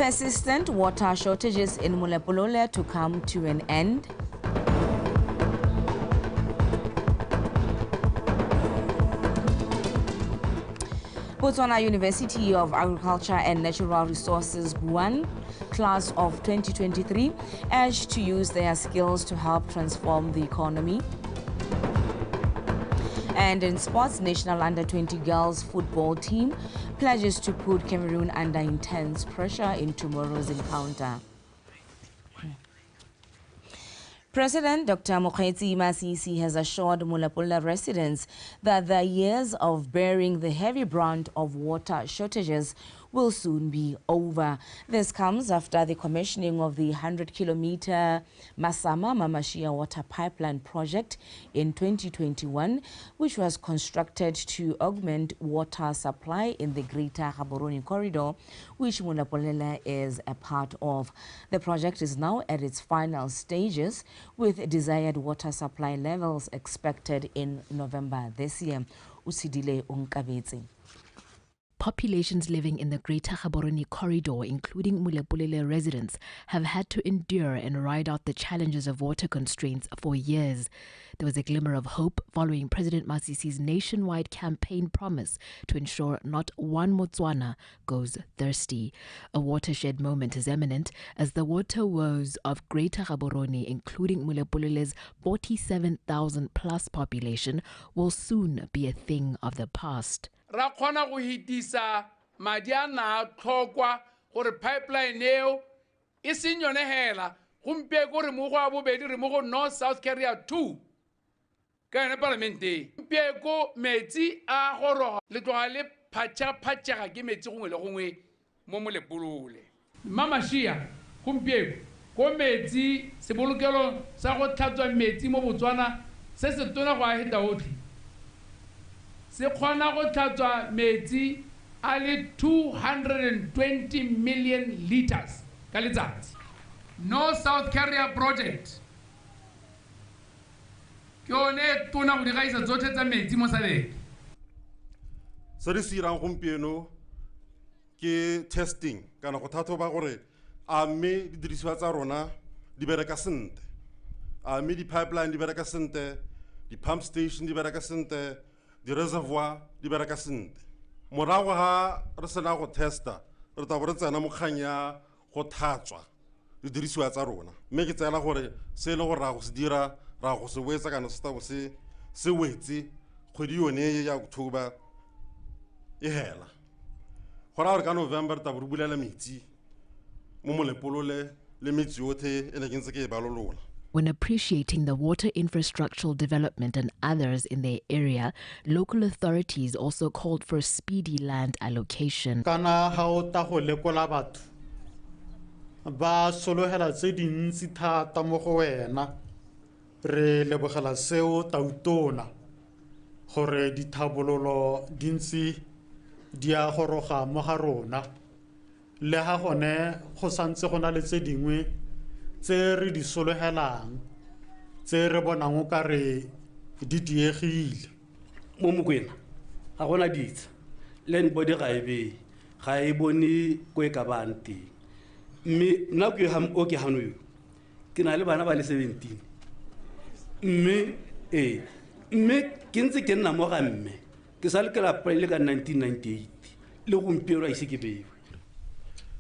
Persistent water shortages in Mulepolole to come to an end. Botswana University of Agriculture and Natural Resources, Guan, class of 2023, urged to use their skills to help transform the economy. And in sports, national under-20 girls football team pledges to put Cameroon under intense pressure in tomorrow's encounter. President Dr. Mokgweetsi Masisi has assured Mulepolole residents that the years of bearing the heavy brunt of water shortages will soon be over. This comes after the commissioning of the 100-kilometer Masama-Mamashia water pipeline project in 2021, which was constructed to augment water supply in the Greater Gaborone Corridor, which Mulepolole is a part of. The project is now at its final stages, with desired water supply levels expected in November this year. Usidile Unkabetsi. Populations living in the Greater Gaborone Corridor, including Mulepolole residents, have had to endure and ride out the challenges of water constraints for years. There was a glimmer of hope following President Masisi's nationwide campaign promise to ensure not one Motswana goes thirsty. A watershed moment is imminent as the water woes of Greater Gaborone, including Mulepolole's 47,000-plus population, will soon be a thing of the past. Ra khona go hitisa madi a na tlhokwa gore pipeline eo e seng yone hela gompe go re mo go a bobedi re mo go North South Carrier 2 ka yone parlamente mpe ko metsi a goroga le tloga le phatšega ke metsi gongwe le gongwe mo Mulepolole Mamashia gompe ko metsi sebolokelo sa go tlhatswa metsi mo Botswana se se tona go a heta otlhe se khona go tlhatswa metsi a le 220 million liters ka letsatsi. No South Carrier project ke one tona go di gaisa tsotlhe tsa metsi mo Sabeke. Se re sirang gompieno ke testing kana go thathoba gore a mme didirisiwa tsa rona di bereka sentle, a mme di pipeline di bereka sentle, di pump station di bereka sentle, di reservoir di bereka sentle. Morago ga re sena go testa re tla bo re tsena mo kgang ya go thatswa didirisiwa tsa rona, mme ke tseela gore se le gore ra go se dira ra go se wetsa kana se tabo se wetse kgwedi yone ya October e hela go ra gore ka November re tabo re bulela metsi mo Mulepolole le metsi yotlhe e ne ke ntse ke e balolola. When appreciating the water infrastructural development and others in their area, local authorities also called for speedy land allocation. Kana ha o ta go lekola batho ba solohela tse dintsi thata mo go wena, re lebogela seo tautona gore dithabololo dintsi di a goroga mo ga rona le ha gone go santse go na le tse dingwe tse re di solohelang tse re bonang o ka re di diegile mo Mokwena ga gona ditsa land body ga e bone ko e ka bang teng mme nna o ke hano yo ke na le bana ba le 17 mme ke ntse ke nna mo ga mme ke sa le ke la pele ka 1998 le gompieno a ise ke bewe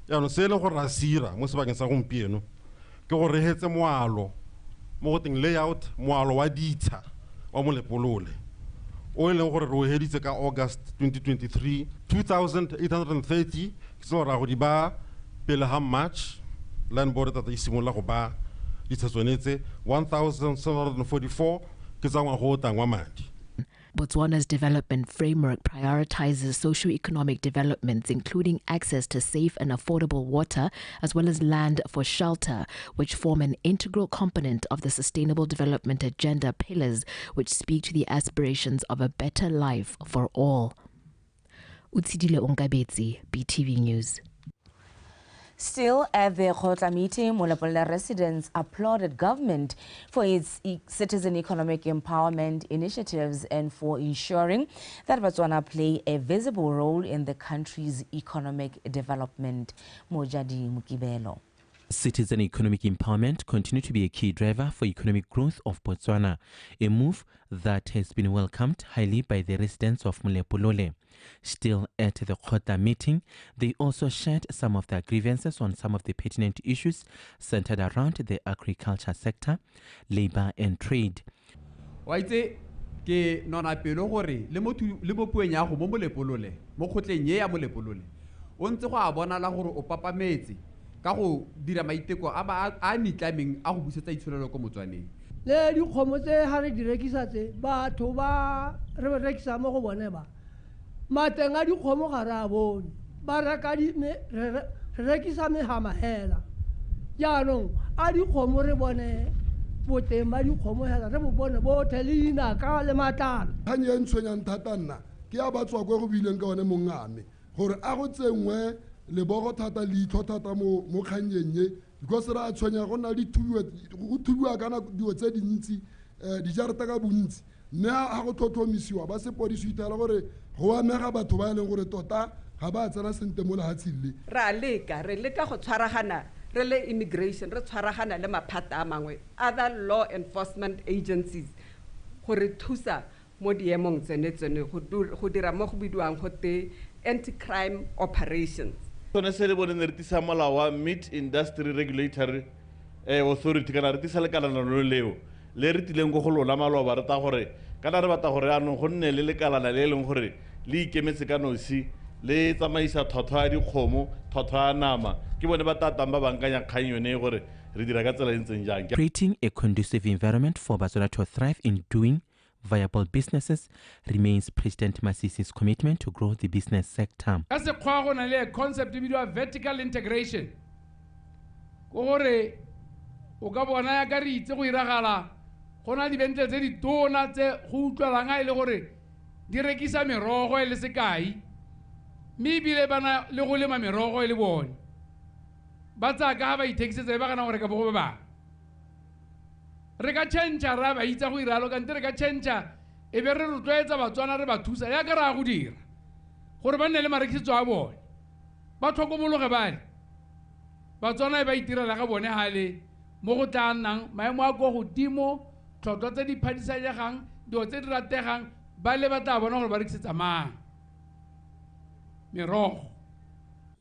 ya no se le go rasira mo sebakeng sa gompieno ke go rehetse moalo mo go teng layout moalo wa ditsha wa Mulepolole o e leng gore re o heditse ka August 2023 2,830 ke tlo ra go di ba pele ha March land board tata isimolla go ba ditshetsonetse 1,744 ke tsa ngwa go tangwa madi. Botswana's development framework prioritizes socio-economic developments, including access to safe and affordable water, as well as land for shelter, which form an integral component of the Sustainable Development Agenda pillars, which speak to the aspirations of a better life for all. Utsidile Unkabetsi, BTV News. Still, at the Khotla meeting, Molapolela residents applauded government for its citizen economic empowerment initiatives and for ensuring that Botswana play a visible role in the country's economic development. Mojadi Mukibelo. Citizen economic empowerment continue to be a key driver for economic growth of Botswana, a move that has been welcomed highly by the residents of Molepo-Lole. Still, at the Khotla meeting, they also shared some of their grievances on some of the pertinent issues centered around the agriculture sector, labor and trade. Ke nona pelo gore le mo pueng ya go mo Molepo-Lole mo khotleng ye ya Molepo-Lole o ntse go a bona la gore o papametse ka go dira maiteko a nitlameng a go busetsa itsholelo ko Motswaneng le di khomo tse ha re di rekisa tse batho ba re rekisa mo go bone ba mateng a di khomo ga ra bone ba reka di re rekisa me hama hela jaanong a di khomo re bone boteng ba di khomo hela re bo bone bo telina ka le matlalo ha nye ntshwenyang thata nna ke a batswa go bileng ka one mongame gore a go tsengwe le bogo thata le itho thata mo kganyenye because ra tshwenya go na di thubiwa kana diwo tse dintsi di jarata ka bontsi mme a go thothomisiwa ba se podi suitela gore go amega batho ba leng gore tota ga ba tsena sente mo lehatshile ra leka go tshwaragana re le immigration re tshwaragana le maphata a mangwe other law enforcement agencies gore thusa mo diemong tsene go dira mo go bidiwang gote anti-crime operations. Sone se le bone ne re tisa molao wa Meat Industry Regulatory Authority kana re tisa le kalana leo le re tileng go lona maloba re ta gore kana re batla gore anong go nne le lekalana le leng gore le ikemetse ka nosi le tsamaisa thotho ya dikgomo thotho ya nama ke bone ba tatang ba bankanya kgang yone gore re dira ka tsela ntseng jang. Creating a conducive environment for Botswana to thrive in doing viable businesses remains President Masisi's commitment to grow the business sector. As a concept of vertical integration, gore o ka bona ya ka re itse go iragala gona di bentle tse di tona tse go utlwalang a ile gore di rekisa merogo le sekai mme bile bana le go lema merogo le bone ba tsa ka ba ithekisetsa ba kana gore ka bogo ba re ka tšhentšha ra ba itse go iralo ka nte re ka tšhentšha e be re rotloetsa Batswana re ba thusa ya ka ra go dira gore ba nne le marekisetso a bone ba tlhokomologe bale Batswana ba itirela ka bone hale mo go tla nnang maemo a go godimo tlhotlhwa tse di phadisanyegang dilo tse di rategang ba le ba tla bona gore ba rekisetsa mang merogo.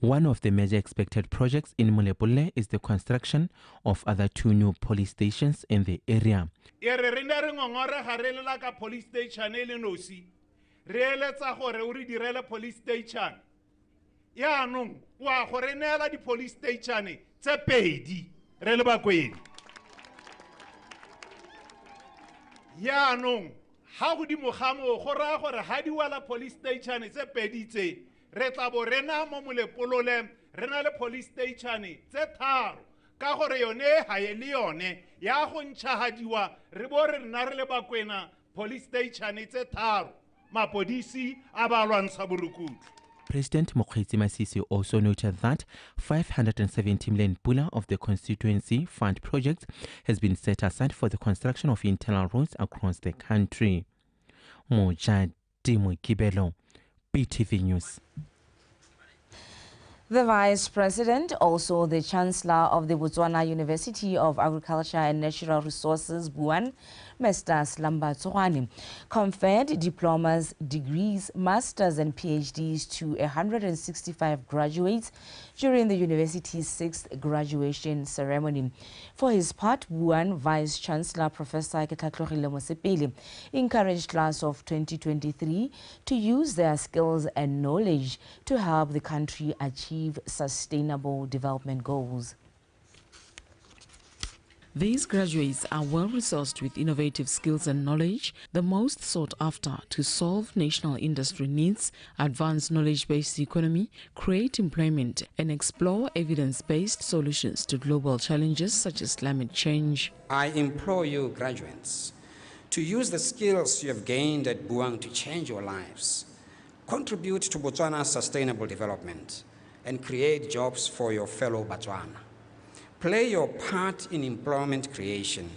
One of the major expected projects in Molepo-Lole is the construction of other 2 new police stations in the area. Police station e le nosi re eletsa gore o re direle police station ya nong wa gore neela di police station tse pedi re le bakwedi ya nong ha go di mogamo go ra gore ha di wala police station tse pedi tse re tla bo rena mo Molepo-Lole re na le police station tse tharo ka gore yone ha e le yone ya go ntšhagadiwa re bo re nna re le bakwena police station tse tharo mapodisi a ba lwantsha borukutlo. President Mokgweetsi Masisi also noted that 570 million pula of the constituency fund project has been set aside for the construction of internal roads across the country. Mojadi Mukibelo, PTV News. The Vice President, also the Chancellor of the Botswana University of Agriculture and Natural Resources, BUAN, Mr. Slamba Tsohwane, conferred diplomas, degrees, masters and PhDs to 165 graduates during the university's 6th graduation ceremony. For his part, BUAN Vice Chancellor Professor Ketlatlogile Mosepele encouraged class of 2023 to use their skills and knowledge to help the country achieve sustainable development goals. These graduates are well-resourced with innovative skills and knowledge, the most sought after to solve national industry needs, advance knowledge-based economy, create employment, and explore evidence-based solutions to global challenges such as climate change. I implore you, graduates, to use the skills you have gained at BUAN to change your lives, contribute to Botswana's sustainable development, and create jobs for your fellow Botswana. Play your part in employment creation,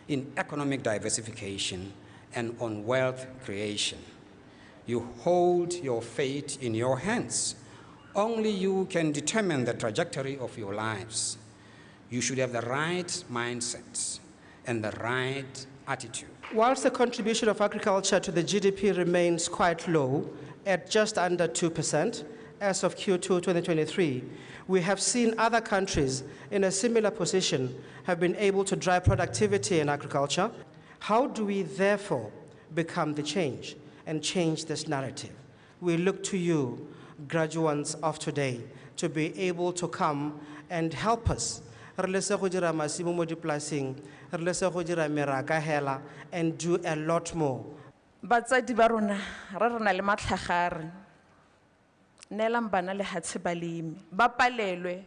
in economic diversification, and on wealth creation. You hold your fate in your hands. Only you can determine the trajectory of your lives. You should have the right mindset and the right attitude. Whilst the contribution of agriculture to the GDP remains quite low, at just under 2%, as of Q2 2023, we have seen other countries in a similar position have been able to drive productivity in agriculture. How do we therefore become the change and change this narrative? We look to you, graduates of today, to be able to come and help us and do a lot more. Batsadi ba rona ra rena le matlhagare neelang bana lehatshe balemi ba palelwe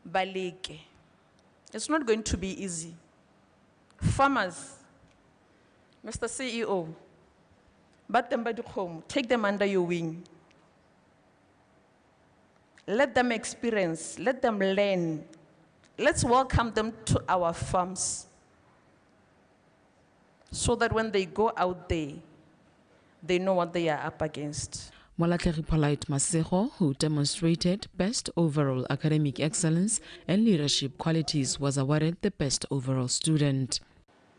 ba leke. It's not going to be easy. Farmers, Mr. CEO, ba teng ba dikgomo, take them under your wing. Let them experience, let them learn. Let's welcome them to our farms, so that when they go out there, they know what they are up against. Molatlegi Polite Masego, who demonstrated best overall academic excellence and leadership qualities, was awarded the best overall student.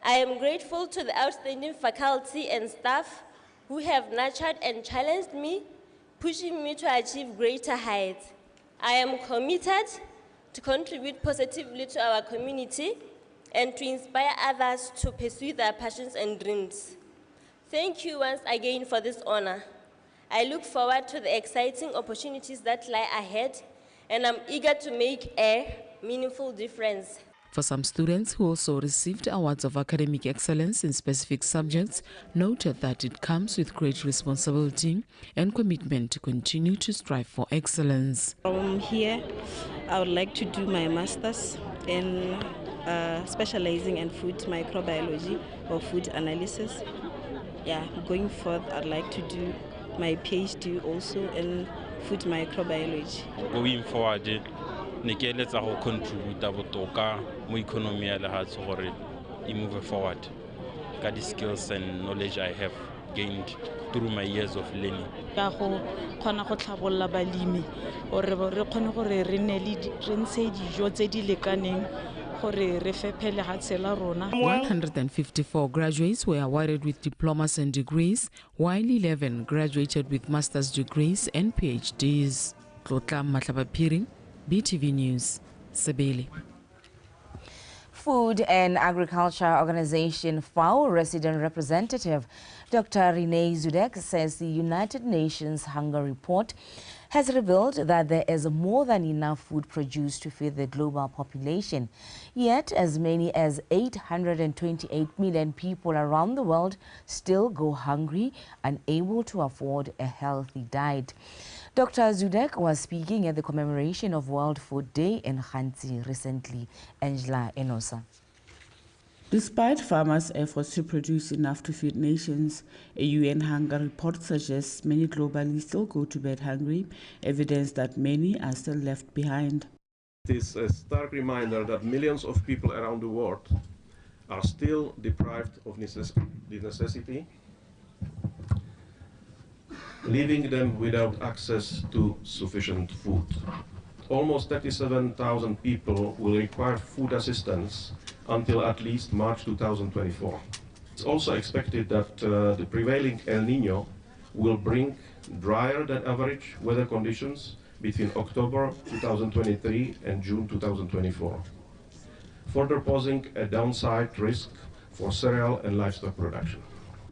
I am grateful to the outstanding faculty and staff who have nurtured and challenged me, pushing me to achieve greater heights. I am committed to contribute positively to our community and to inspire others to pursue their passions and dreams. Thank you once again for this honor. I look forward to the exciting opportunities that lie ahead, and I'm eager to make a meaningful difference. For some students who also received awards of academic excellence in specific subjects, noted that it comes with great responsibility and commitment to continue to strive for excellence. From here, I would like to do my master's in specializing in food microbiology or food analysis. Yeah, going forth, I'd like to do my PhD also in food microbiology. Going forward, ne ke eletsa go contribute botoka mo economy ya lehatshe gore e move forward ka the skills and knowledge I have gained through my years of learning. Ka go khona go tlhabolla balemi gore re khone gore re ne le re ntshe dijo tse di lekaneng gore re fepe lehatshe la rona. 154 graduates were awarded with diplomas and degrees, while 11 graduated with master's degrees and PhDs. Tlotla Matlabapiri, BTV News, Sebele. Food and Agriculture Organization FAO resident representative Dr. Renee Zudek says the United Nations Hunger Report has revealed that there is more than enough food produced to feed the global population. Yet, as many as 828 million people around the world still go hungry, unable to afford a healthy diet. Dr. Zudek was speaking at the commemoration of World Food Day in Khanzi recently. Angela Enosa. Despite farmers' efforts to produce enough to feed nations, a UN hunger report suggests many globally still go to bed hungry, evidence that many are still left behind. It is a stark reminder that millions of people around the world are still deprived of the necessity, leaving them without access to sufficient food. Almost 37,000 people will require food assistance until at least March 2024. It's also expected that the prevailing El Niño will bring drier than average weather conditions between October 2023 and June 2024, further posing a downside risk for cereal and livestock production.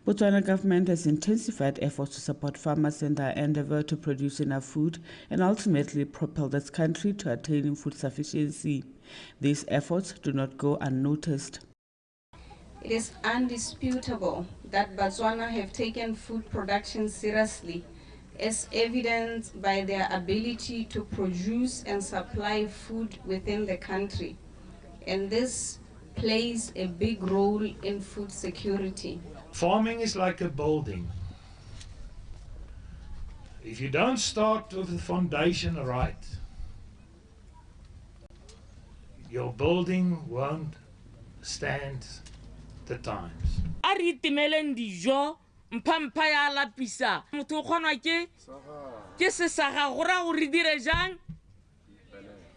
Botswana government has intensified efforts to support farmers in their endeavor to produce enough food and ultimately propel this country to attaining food sufficiency. These efforts do not go unnoticed. It is undisputable that Botswana have taken food production seriously, as evidenced by their ability to produce and supply food within the country. And this plays a big role in food security. Farming is like a building. If you don't start with the foundation right, your building won't stand the times. A re itemeleng dijo mpha ya lapisa motho o kgonwa ke se sa ga gora go re dire jang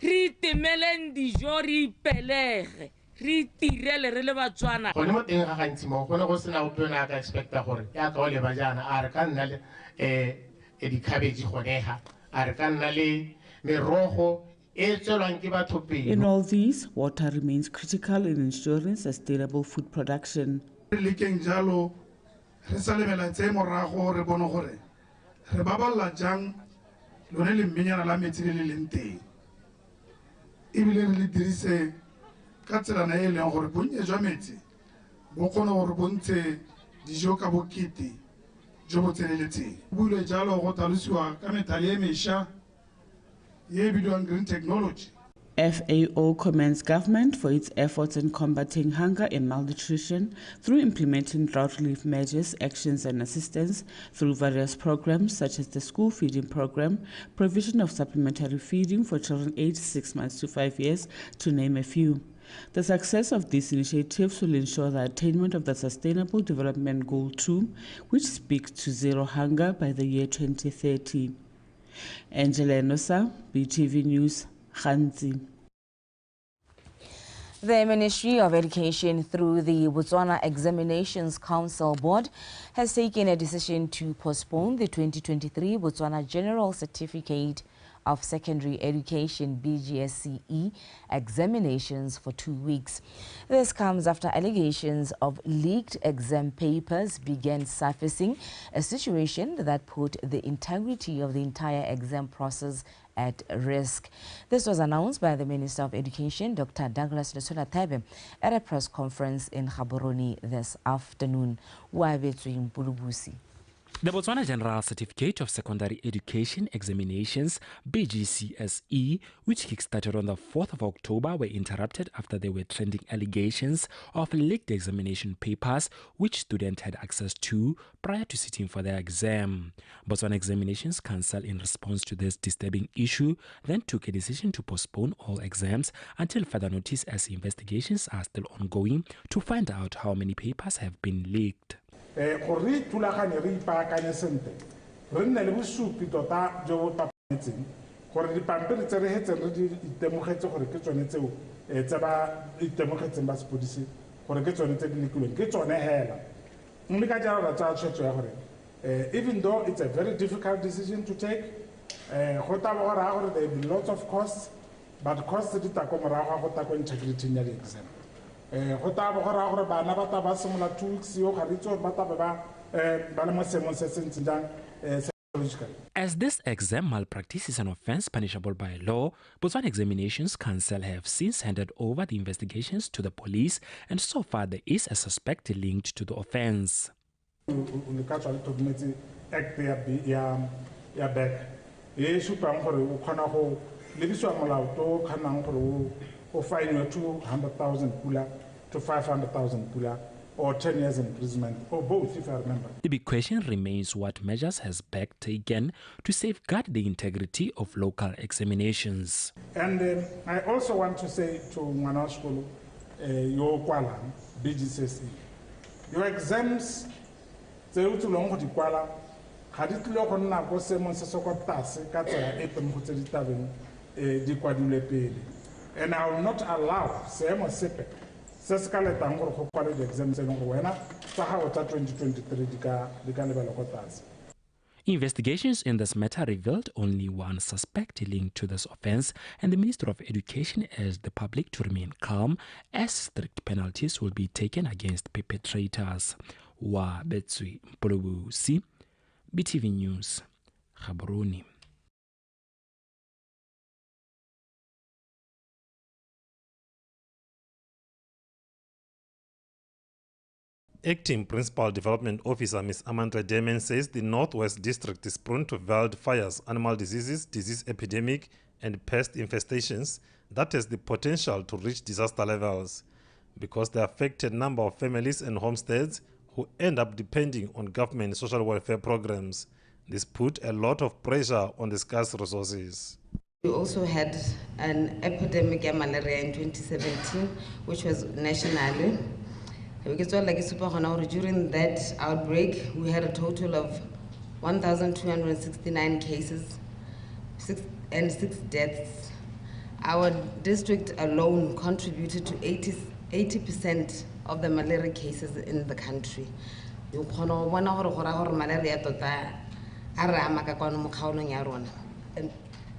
re itemeleng dijo re ipelege re itirele re le Batswana go le mo teng ga gantsi mo go ne go sena ope na ka expecta gore ya ka o le ba jana a re ka nna le di cabbage goneha a re ka nna le merogo. In all these, water remains critical in ensuring sustainable food production. Re sa lebela tse morago re bona gore re baballa jang lone le menyana la metsi le leng teng ebile re le dirise ka tselana e leng gore bonnye jwa metsi bo kgone gore bontshe dijo ka bokete jo bo tseneletseng buile jalo go talosiwa ka metale e mešwa ye bidiwang green technology. FAO commends government for its efforts in combating hunger and malnutrition through implementing drought relief measures, actions and assistance through various programs such as the school feeding program, provision of supplementary feeding for children aged 6 months to 5 years, to name a few. The success of these initiatives will ensure the attainment of the Sustainable Development Goal 2, which speaks to zero hunger by the year 2030. Angela Enosa, BTV News, Khanzi. The Ministry of Education, through the Botswana Examinations Council Board, has taken a decision to postpone the 2023 Botswana General Certificate of Secondary Education BGSCE examinations for 2 weeks. This comes after allegations of leaked exam papers began surfacing, a situation that put the integrity of the entire exam process at risk. This was announced by the Minister of Education, Dr. Douglas Lesola Tebe, at a press conference in Gaborone this afternoon. The Botswana General Certificate of Secondary Education Examinations, BGCSE, which kick-started on the 4th of October, were interrupted after there were trending allegations of leaked examination papers which students had access to prior to sitting for their exam. Botswana Examinations Council, in response to this disturbing issue, then took a decision to postpone all exams until further notice, as investigations are still ongoing to find out how many papers have been leaked. Gore tulagane re ipaakanye sentle re nne le bosupi tota jo bo papetseng gore dipampiri tse re hetseng re di itemogetse gore ke tsone tseo tse ba itemogetseng ba sepodisi gore ke tsone tse di lekilweng ke tsone hela mme ka jalo ra tsaya tshwetso ya gore even though it's a very difficult decision to take go taba gore ha gore there be lots of costs, but costs di ta ko morago go ta ko integrity ya di exam. As this exam malpractice is an offence punishable by law, Botswana Examinations Council have since handed over the investigations to the police, and so far there is a suspect linked to the offence. Or fine 200,000 pula to 500,000 pula, or 10 years imprisonment, or both, if I remember. The big question remains what measures has BEC taken to safeguard the integrity of local examinations. And I also want to say to Manashkulu, your Kuala, BGCSE, your exams, they will long for the Kuala, had it look on now, was Simon Sasokotasi, Kata, Epem Hotel, the Quadule Pele. And I will not allow same sepe seskale tangoro go kwala di exams eno go wena tsa ga tsa 2023 di ka lebelo go tlase. Investigations in this matter revealed only one suspect linked to this offence, and the Minister of Education urged the public to remain calm as strict penalties will be taken against perpetrators. Wa Betsui Mpolobusi, BTV News, Gaborone. Acting Principal Development Officer Ms. Amandla Demen says the Northwest District is prone to wildfires, animal diseases, disease epidemic, and pest infestations that has the potential to reach disaster levels because the affected number of families and homesteads who end up depending on government social welfare programs. This put a lot of pressure on the scarce resources. We also had an epidemic of malaria in 2017, which was nationally. During that outbreak, we had a total of 1,269 cases and 6 deaths. Our district alone contributed to 80% of the malaria cases in the country.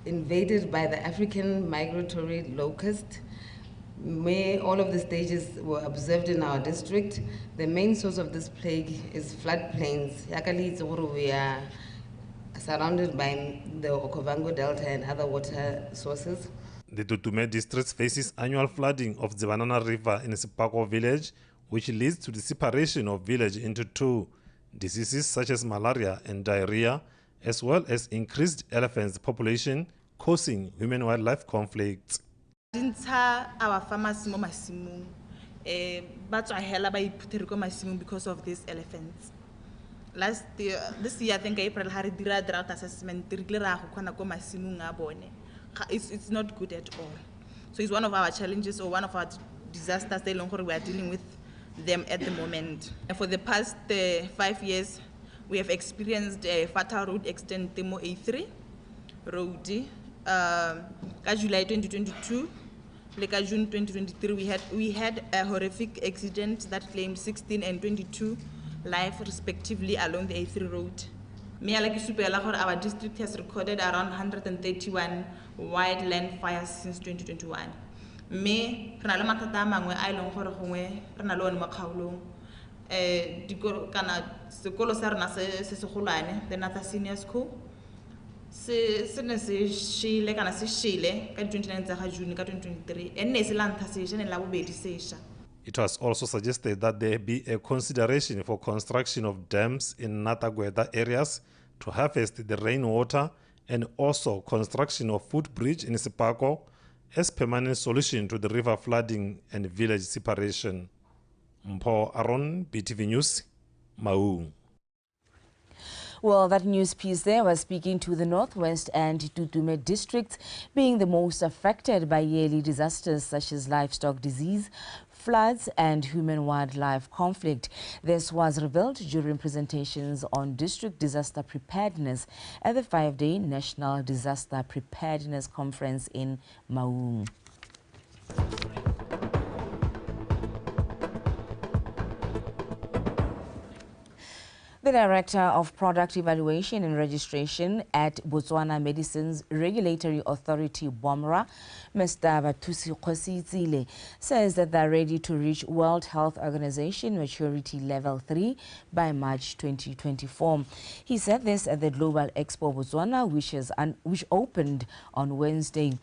Invaded by the African migratory locust, where all of the stages were observed in our district. The main source of this plague is floodplains. We are surrounded by the Okavango Delta and other water sources. The Tutume district faces annual flooding of the Banana River in Sipako village, which leads to the separation of village into 2. Diseases such as malaria and diarrhea, as well as increased elephants population, causing human-wildlife conflicts. Our farmers mo masimong, but I hela ba iputeriko masimong because of these elephants. This year, I think April hari dira drought assessment. It's not good at all. So it's one of our challenges or one of our disasters we are dealing with them at the moment. And for the past 5 years, we have experienced a fatal road accident, Temo A3 road. July 2022, like June 2023, we had a horrific accident that claimed 16 and 22 lives respectively along the A3 road. Our district has recorded around 131 wildland fires since 2021. Me, rena matata mangwe a ileng gore gongwe rena le one mo kgaolong kana sekolo sa rena se segolwane, the Natha Senior School, se ne se shile kana se shile ka 29 tsa June ka 2023 and ne se la ntha se shene la bobedi se sha. It was also suggested that there be a consideration for construction of dams in Natagweda areas to harvest the rainwater, and also construction of footbridge in Sipako as permanent solution to the river flooding and village separation. Mpho Aaron, BTV News, Maung. Well, that news piece there was speaking to the Northwest and Tutume districts being the most affected by yearly disasters such as livestock disease, floods and human-wildlife conflict. This was revealed during presentations on district disaster preparedness at the 5-day National Disaster Preparedness Conference in Maung. The Director of Product Evaluation and Registration at Botswana Medicines Regulatory Authority, BOMRA, Mr. Batusi Khositsile, says that they're ready to reach World Health Organization Maturity Level 3 by March 2024. He said this at the Global Expo Botswana, which opened on Wednesday.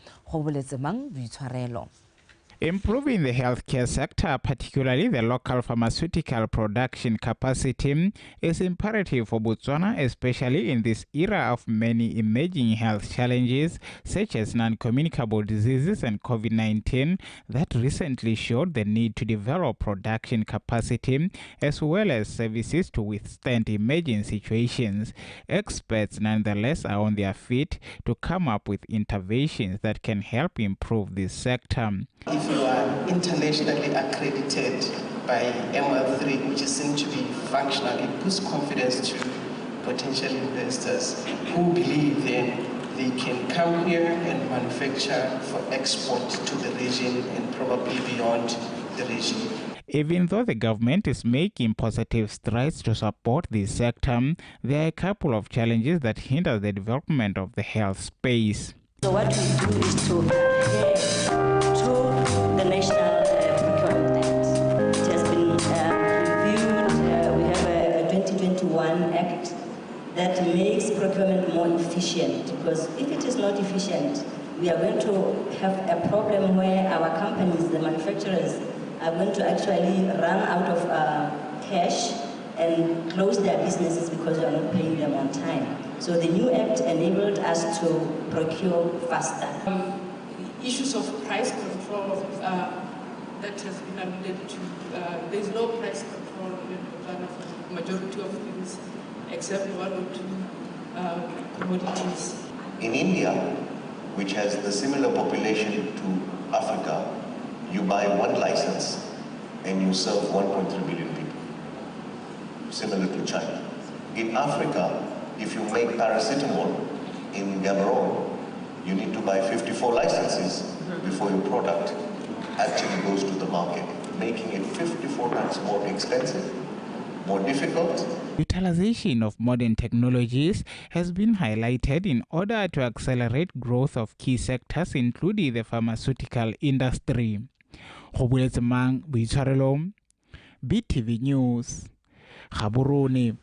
Improving the healthcare sector, particularly the local pharmaceutical production capacity, is imperative for Botswana, especially in this era of many emerging health challenges such as non-communicable diseases and COVID-19 that recently showed the need to develop production capacity as well as services to withstand emerging situations. Experts nonetheless are on their feet to come up with interventions that can help improve this sector. If you are internationally accredited by ML3, which is seen to be functional, it gives confidence to potential investors who believe then they can come here and manufacture for export to the region and probably beyond the region. Even though the government is making positive strides to support this sector, there are a couple of challenges that hinder the development of the health space. So what we do is to adhere to the National Procurement Act. It has been reviewed. We have a 2021 Act that makes procurement more efficient, because if it is not efficient, we are going to have a problem where our companies, the manufacturers, are going to actually run out of cash and close their businesses because we are not paying them on time. So the new act enabled us to procure faster. Issues of price control that has been alluded to. There is no price control in Botswana for the majority of things, except one or two commodities. In India, which has the similar population to Africa, you buy one license and you serve 1.3 billion people, similar to China. In Africa, if you make paracetamol in Gaborone, you need to buy 54 licenses before your product actually goes to the market, making it 54 times more expensive, more difficult. Utilization of modern technologies has been highlighted in order to accelerate growth of key sectors, including the pharmaceutical industry. Mang Bicharelom, BTV News, Gaborone.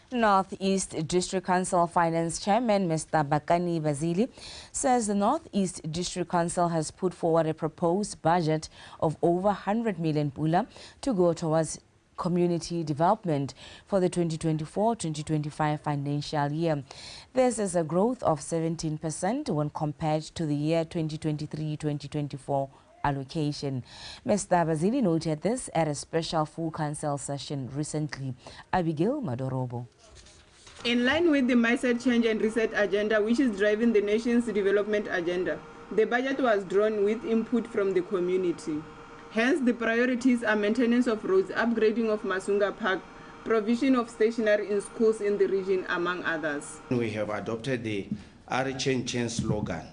Northeast District Council Finance Chairman Mr. Bakani Bazili says the Northeast District Council has put forward a proposed budget of over 100 million pula to go towards community development for the 2024-2025 financial year. This is a growth of 17% when compared to the year 2023-2024 allocation. Mr. Bazili noted this at a special full council session recently. Abigail Madorobo. In line with the mindset change and reset agenda, which is driving the nation's development agenda, the budget was drawn with input from the community. Hence, the priorities are maintenance of roads, upgrading of Masunga Park, provision of stationery in schools in the region, among others. We have adopted the Ari-Chen-Chen slogan.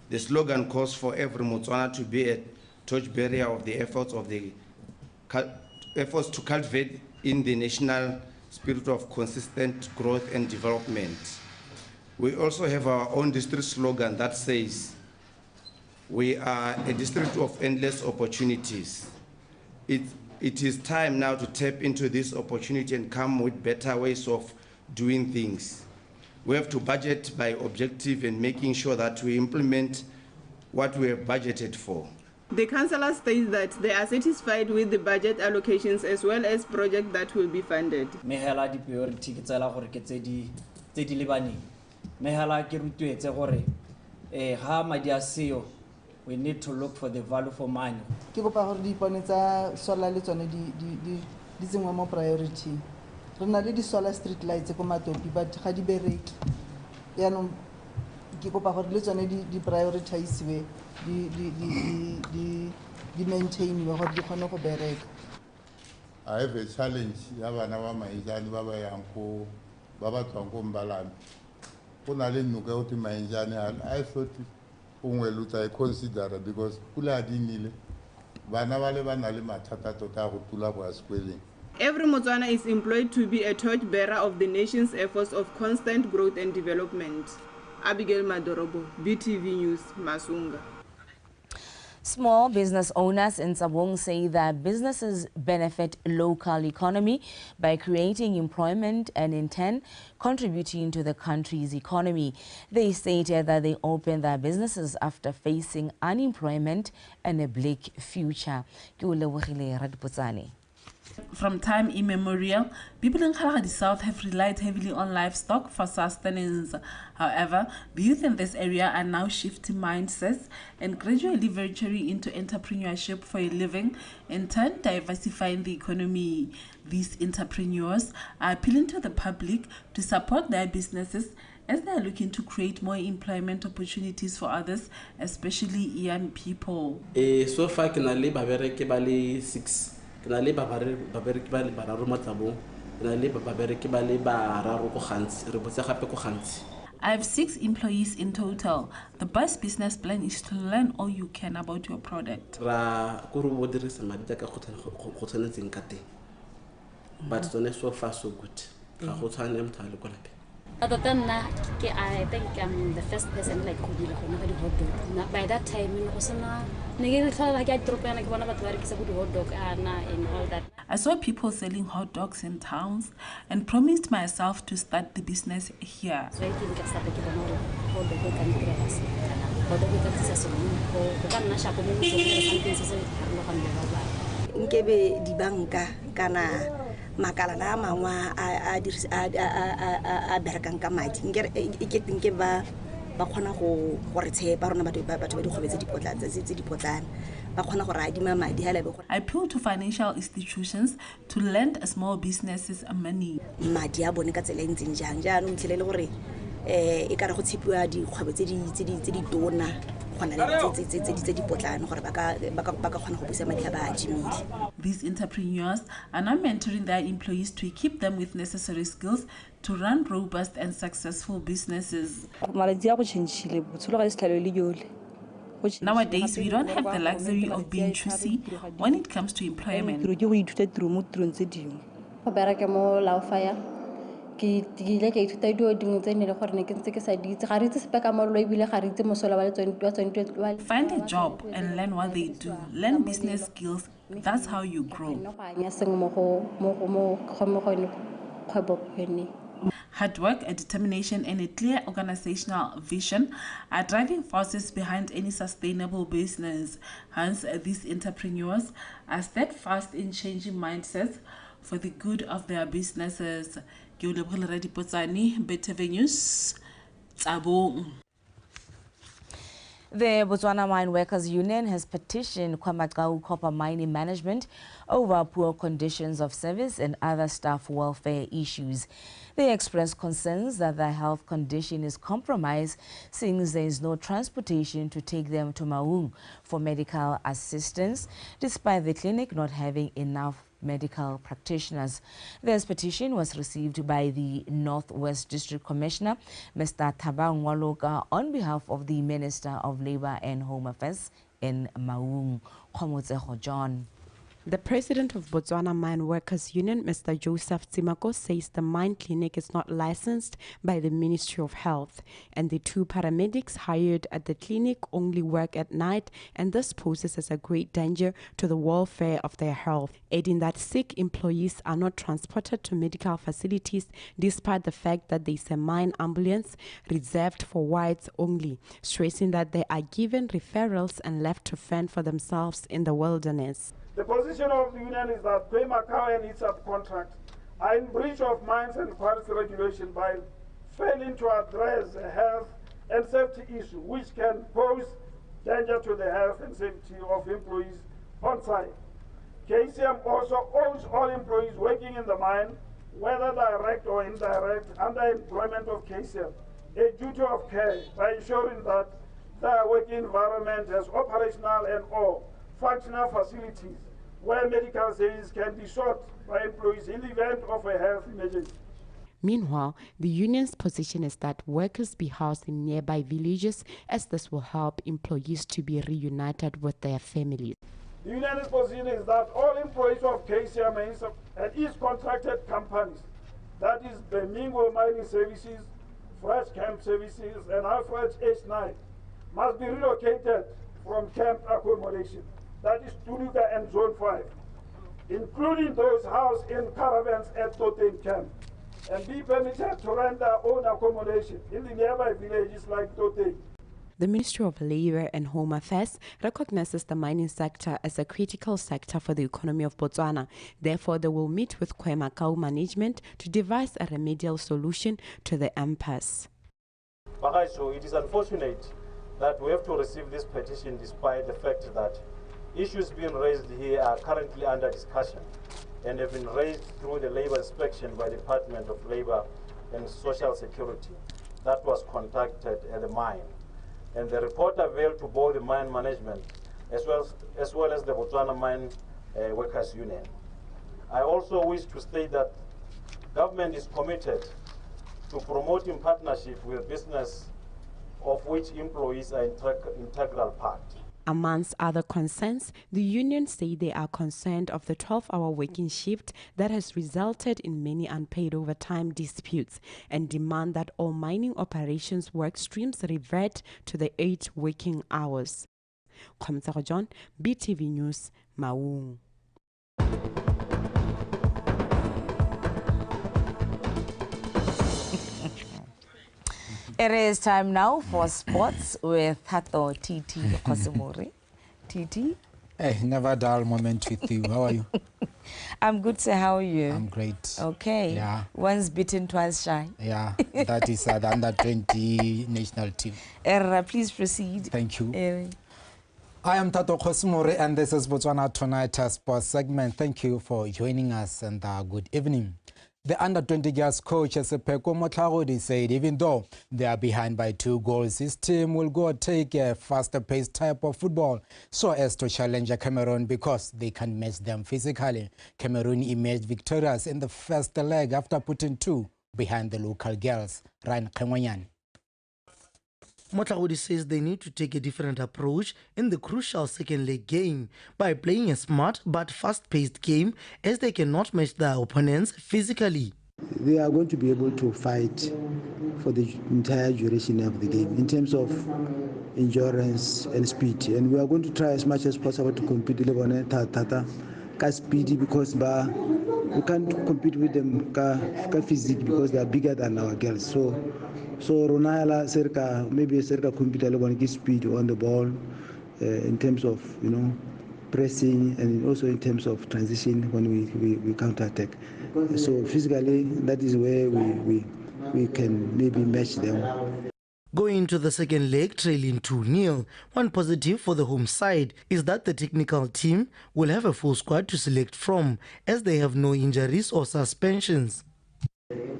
The slogan calls for every Motswana to be a torchbearer of the efforts to cultivate in the national spirit of consistent growth and development. We also have our own district slogan that says, we are a district of endless opportunities. It is time now to tap into this opportunity and come with better ways of doing things. We have to budget by objective and making sure that we implement what we have budgeted for. The councillor states that they are satisfied with the budget allocations as well as projects that will be funded. Mehela di priority ke tsela gore ke tse di lebaneng. Mehela ke rutuetse gore ha madi a seo, we need to look for the value for money. Ke kopa gore dipone tsa solar le tsone di tsengwa mo priority. Re na le di solar street lights ko Matopi but ga di bereke. Yaanong ke kopa gore le tsone di prioritize di maintain gore di kgone go bereka. I have a challenge ya bana ba maijane ba ba yang ko ba ba tswang ko Mbalame. Go na le nnuka o te maijane I thought ongwe luta e consider because pula di nile bana ba le bana le mathata tota go pula go sekweleng. Every Motswana is employed to be a torchbearer of the nation's efforts of constant growth and development. Abigail Madorobo, BTV News, Masunga. Small business owners in Sabong say that businesses benefit local economy by creating employment and in turn contributing to the country's economy. They stated that they opened their businesses after facing unemployment and a bleak future. From time immemorial, people in Kalahari South have relied heavily on livestock for sustenance. However, the youth in this area are now shifting mindsets and gradually venturing into entrepreneurship for a living, in turn diversifying the economy. These entrepreneurs are appealing to the public to support their businesses as they are looking to create more employment opportunities for others, especially young people. So far, I have 6. I have 6 employees in total. The best business plan is to learn all you can about your product. But so far so good. Other than that, I think I'm the first person like who did by that time, I saw people selling hot dogs in towns and promised myself to start the business here. So I think I started nkebe di banka kana makala na mangwa a berekang ka madi nkere ba ba kgona go re tshepa rona batho ba dikgwebo tse dipotlana ba kgona go re adima madi ha lebe gore appeal to financial institutions to lend small businesses money. madi a bone ka tsela ntseng jang jaanong tlhele le gore e ka re go tshepiwa dikgwebo tse di tona gona le tse dipotlana gore ba ka kgona go busa madi a ba adimile. These entrepreneurs are now mentoring their employees to equip them with necessary skills to run robust and successful businesses. Nowadays, we don't have the luxury of being choosy when it comes to employment. Find a job and learn what they do. Learn business skills. That's how you grow. Hard work, a determination, and a clear organizational vision are driving forces behind any sustainable business. Hence, these entrepreneurs are steadfast in changing mindsets for the good of their businesses. BTV News, Tsabo. The Botswana Mine Workers Union has petitioned KwaMagau Copper Mining Management over poor conditions of service and other staff welfare issues. They expressed concerns that their health condition is compromised since there is no transportation to take them to Maung for medical assistance, despite the clinic not having enough medical practitioners. This petition was received by the Northwest District Commissioner, Mr. Thabang Waloka, on behalf of the Minister of Labour and Home Affairs in Maung, Khomotseho John. The president of Botswana Mine Workers Union, Mr. Joseph Tsimako, says the mine clinic is not licensed by the Ministry of Health, and the 2 paramedics hired at the clinic only work at night, and this poses as a great danger to the welfare of their health, adding that sick employees are not transported to medical facilities despite the fact that there is a mine ambulance reserved for whites only, stressing that they are given referrals and left to fend for themselves in the wilderness. The position of the union is that KwaMagau and its subcontracts are in breach of mines and quarries regulation by failing to address a health and safety issue which can pose danger to the health and safety of employees on site. KCM also owes all employees working in the mine, whether direct or indirect, under employment of KCM, a duty of care by ensuring that their working environment has operational and or functional facilities where medical services can be sought by employees in the event of a health emergency. Meanwhile, the union's position is that workers be housed in nearby villages, as this will help employees to be reunited with their families. The union's position is that all employees of KCM and its contracted companies, that is Bemingo Mining Services, Fresh Camp Services, and Alfred H9, must be relocated from camp accommodation, that is Tuluka and Zone 5, including those housed in caravans at Toten Camp, and be permitted to rent their own accommodation in the nearby villages like Toten. The Ministry of Labour and Home Affairs recognizes the mining sector as a critical sector for the economy of Botswana. Therefore, they will meet with KwaMagau management to devise a remedial solution to the impasse. So it is unfortunate that we have to receive this petition despite the fact that issues being raised here are currently under discussion and have been raised through the labor inspection by the Department of Labor and Social Security that was conducted at the mine. And the report availed to both the mine management as well as the Botswana Mine Workers Union. I also wish to state that government is committed to promoting partnership with business of which employees are integral part. Amongst other concerns, the union say they are concerned of the 12-hour working shift that has resulted in many unpaid overtime disputes and demand that all mining operations work streams revert to the 8 working hours. Khomotseho John, BTV News, Maung. It is time now for sports with Hato Titi Kosumori. Titi, Hey, never dull moment with you. How are you? I'm good, sir. How are you? I'm great. Okay. Yeah. Once bitten, twice shy. Yeah, that is the under-20 national team. Please proceed. Thank you. I am Tato Kosumori, and this is Botswana Tonight Sports segment. Thank you for joining us, and good evening. The under-20 girls coach Sepeko Motlagodi said even though they are behind by 2 goals, his team will go take a faster-paced type of football so as to challenge Cameroon because they can match them physically. Cameroon emerged victorious in the first leg after putting 2 behind the local girls. Ryan Kengwanyan. Motlagodi says they need to take a different approach in the crucial second leg game by playing a smart but fast-paced game as they cannot match their opponents physically. They are going to be able to fight for the entire duration of the game in terms of endurance and speed, and we are going to try as much as possible to compete with Tata speedy because we can't compete with them physique because they are bigger than our girls. So Ronala Serka maybe Serka compete a speed on the ball in terms of pressing and also in terms of transition when we counter attack. So physically that is where we can maybe match them. Going into the second leg trailing 2-0, one positive for the home side is that the technical team will have a full squad to select from as they have no injuries or suspensions.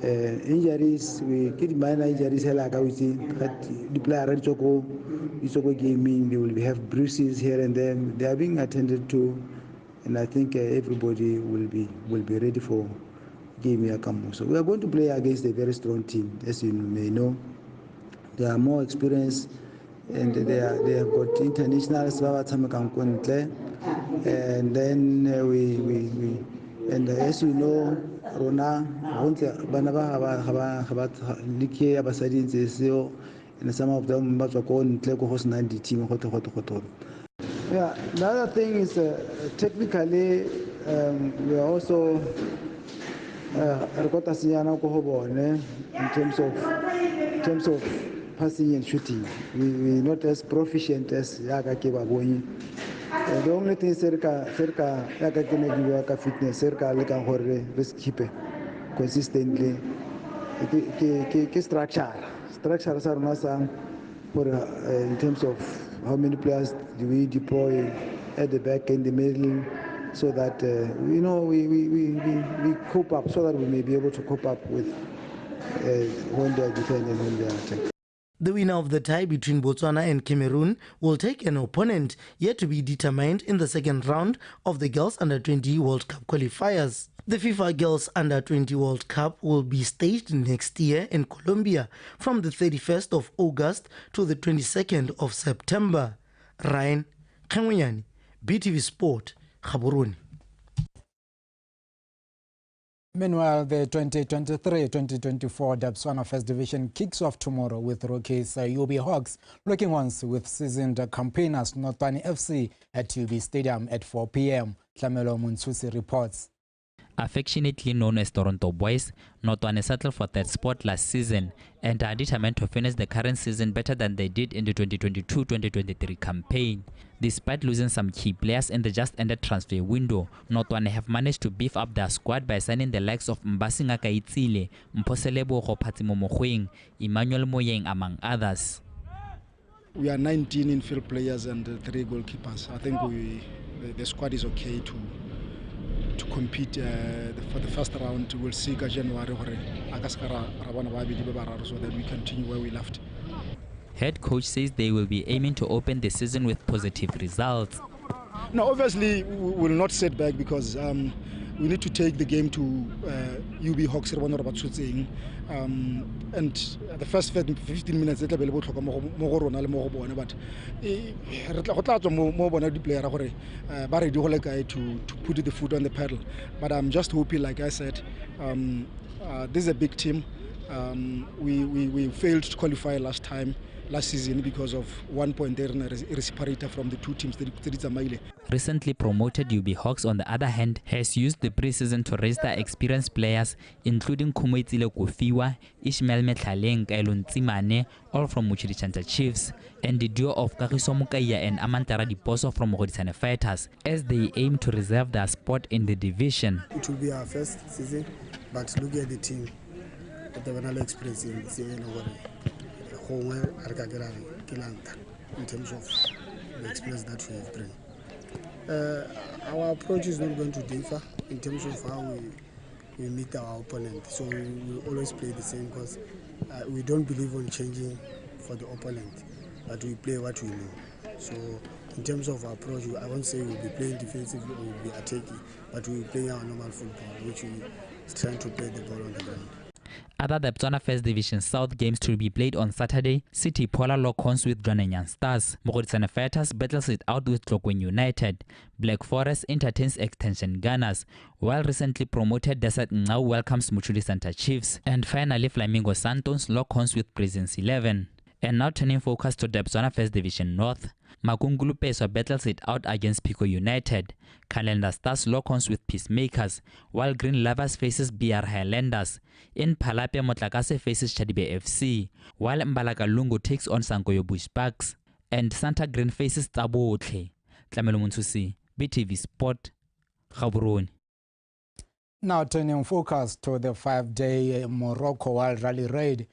Injuries, we get minor injuries, but the player gaming, they will have bruises here and there. They are being attended to, and I think everybody will be ready for game Yakamu. So we are going to play against a very strong team, as you may know. They are more experienced, and they have got internationals, and then and as you know, Rona, and some of them team. Yeah, the other thing is technically we are also in terms of passing and shooting. We're not as proficient as Yaka Kebaboni. The only thing Serka Yaka Kenegi fitness, Serka Leka Hore, risk keeper consistently. Structure are for in terms of how many players do we deploy at the back and the middle, so that we cope up, so that we may be able to cope up with when they are defending and when they are attacking. The winner of the tie between Botswana and Cameroon will take an opponent yet to be determined in the second round of the Girls Under-20 World Cup qualifiers. The FIFA Girls Under-20 World Cup will be staged next year in Colombia from the 31st of August to the 22nd of September. Ryan Kengwanyan, BTV Sport, Gaborone. Meanwhile, the 2023-2024 Botswana First Division kicks off tomorrow with Rockies UB Hawks looking once with seasoned campaigners Notwane FC at UB Stadium at 4 p.m. Tlamelo Muntsusi reports. Affectionately known as Toronto Boys, Notwane settled for that spot last season and are determined to finish the current season better than they did in the 2022-2023 campaign. Despite losing some key players in the just-ended transfer window, Notwane have managed to beef up their squad by signing the likes of Mbasi Ngakaitzile, Mposelebogo Phatsimomogoeng, Emmanuel Moyeng, among others. We are 19 infield players and 3 goalkeepers. I think the squad is okay to compete for the first round. We'll see January so that we continue where we left. Head coach says they will be aiming to open the season with positive results. No, obviously we will not set back because we need to take the game to UB Hawks and the first 15 minutes but to put the foot on the pedal. But I'm just hoping, like I said, this is a big team. We failed to qualify last time, last season because of 1 point there in a respirator from the two teams. Recently promoted UB Hawks, on the other hand, has used the preseason to raise their experienced players, including Kumoitile Kofiwa, Ishmael Metlaleng, Kailun Tsimane, all from Muchiri Chiefs, and the duo of Kagiso Mukaya and Amantara Diposo from Mogodisane Fighters, as they aim to reserve their spot in the division. It will be our first season, but look at the team. The Vanalo experience in terms of the experience that we have bring. Our approach is not going to differ in terms of how we meet our opponent. So we will always play the same because we don't believe on changing for the opponent, but we play what we know. So in terms of our approach, I won't say we'll be playing defensively or we'll be attacking, but we'll play our normal football, which we trying to play the ball on the ground. Other the Botswana First Division South games to be played on Saturday, City Polar lock horns with Dwanenyan Stars. Mogodisane Fighters battles it out with Tlokwen United. Black Forest entertains Extension Gunners, while recently promoted Desert now welcomes Muchuri Santa Chiefs. And finally, Flamingo Santos lock horns with Presence 11. And now turning focus to the Botswana First Division North. Makungulu Peso battles it out against Pico United. Calendar Stars lock horns with Peacemakers, while Green Lovers faces BR Highlanders. In Palapia, Motlakase faces Chadibe FC, while Mbalakalungu takes on Sankoyo Bushbucks. And Santa Green faces Tabo Otle. Tlamelo Muntusi, BTV Sport, Gaborone. Now turning focus to the 5-day Morocco World Rally Raid.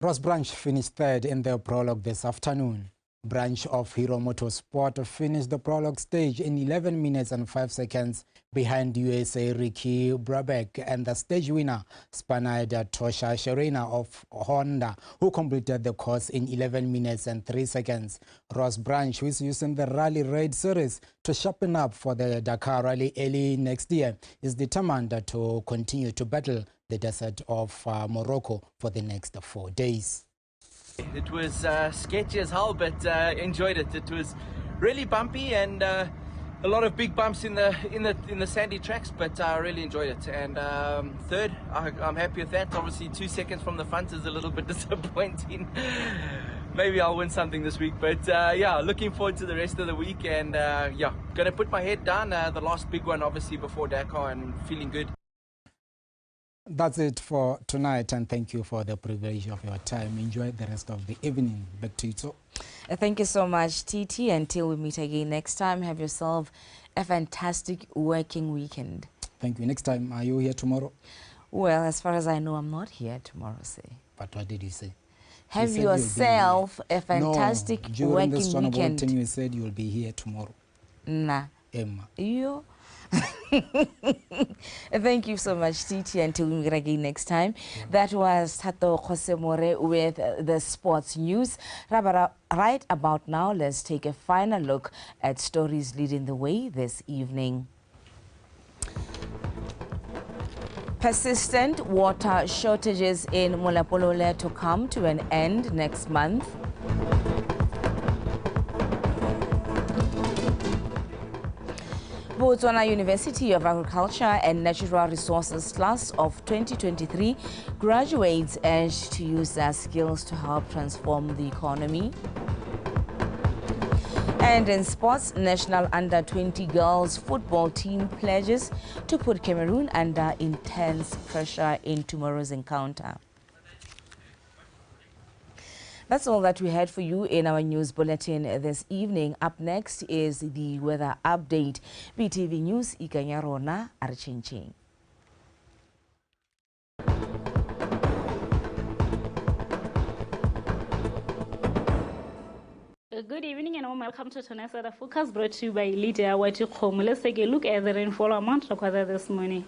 Ross Branch finished third in the prologue this afternoon. Branch of Hero Motorsport finished the prologue stage in 11 minutes and 5 seconds behind USA Ricky Brabeck and the stage winner, Spaniard Tosha Sherena of Honda, who completed the course in 11 minutes and 3 seconds. Ross Branch, who is using the Rally Raid series to sharpen up for the Dakar Rally early next year, is determined to continue to battle the desert of Morocco for the next 4 days. It was sketchy as hell, but enjoyed it. It was really bumpy and a lot of big bumps in the sandy tracks, but I really enjoyed it. And third, I'm happy with that. Obviously, 2 seconds from the front is a little bit disappointing. Maybe I'll win something this week, but yeah, looking forward to the rest of the week. And yeah, gonna put my head down. The last big one, obviously, before Dakar, and feeling good. That's it for tonight, and thank you for the privilege of your time. Enjoy the rest of the evening. Back to you, so. Thank you so much, TT. Until we meet again next time, have yourself a fantastic working weekend. Thank you. Next time, are you here tomorrow? Well, as far as I know, I'm not here tomorrow, say. But what did you say? Have you yourself a fantastic working weekend. During this weekend. Thing, you said you will be here tomorrow. Nah. Emma. You? Thank you so much, Titi. Until we meet again next time. That was Tato Khosemore with the sports news. Right about now, let's take a final look at stories leading the way this evening. Persistent water shortages in Molapolole to come to an end next month. Botswana University of Agriculture and Natural Resources class of 2023 graduates urged to use their skills to help transform the economy. And in sports, national under-20 girls football team pledges to put Cameroon under intense pressure in tomorrow's encounter. That's all that we had for you in our news bulletin this evening. Up next is the weather update. BTV News, Ikanyarona, Archinching. Good evening and welcome to tonight's weather focus brought to you by Lydia Watikhom. Let's take a look at the rainfall amount recorded this morning.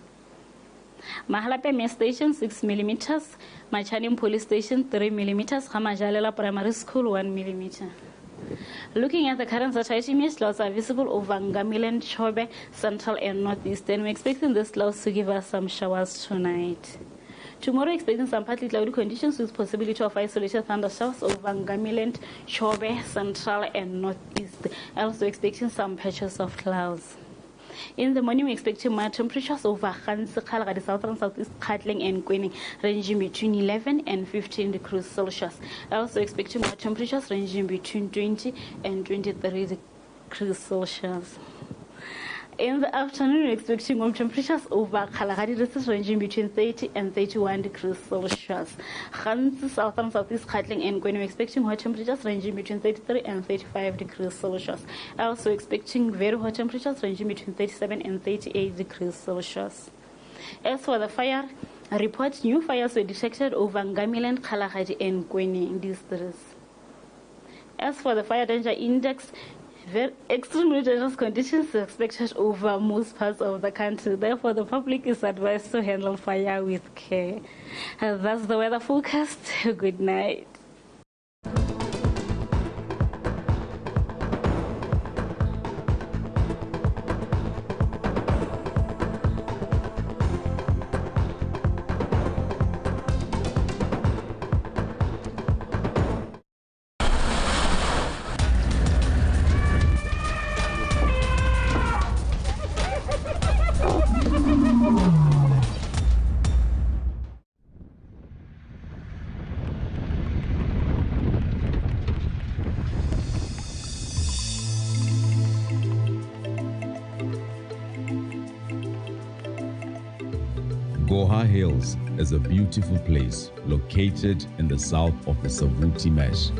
Mahalape Main Station 6 millimeters, Machanim Police Station 3 millimeters, Hamajalela Primary School 1 millimeter. Looking at the current satellite image, clouds are visible over Ngamiland, Chobe, Central and Northeastern. We're expecting these clouds to give us some showers tonight. Tomorrow, expecting some partly cloudy conditions with possibility of isolated thundershowers over Ngamiland, Chobe, Central and Northeast. Also expecting some patches of clouds. In the morning, we're expecting mild temperatures over Ganse, Kalahari, southern southeast Gauteng and Kwening, ranging between 11 and 15 degrees Celsius. Also expecting mild temperatures ranging between 20 and 23 degrees Celsius. In the afternoon, we're expecting warm temperatures over Kalahari, this is ranging between 30 and 31 degrees Celsius. Ganse, southern southeast Gauteng and Kwening, we're expecting hot temperatures ranging between 33 and 35 degrees Celsius. Also expecting very hot temperatures ranging between 37 and 38 degrees Celsius. As for the fire report, new fires were detected over Ngamiland, Kalahari and Kwening districts. As for the fire danger index, extremely dangerous conditions are expected over most parts of the country. Therefore, the public is advised to handle fire with care. That's the weather forecast. Good night. Goha Hills is a beautiful place located in the south of the Savuti Mesh.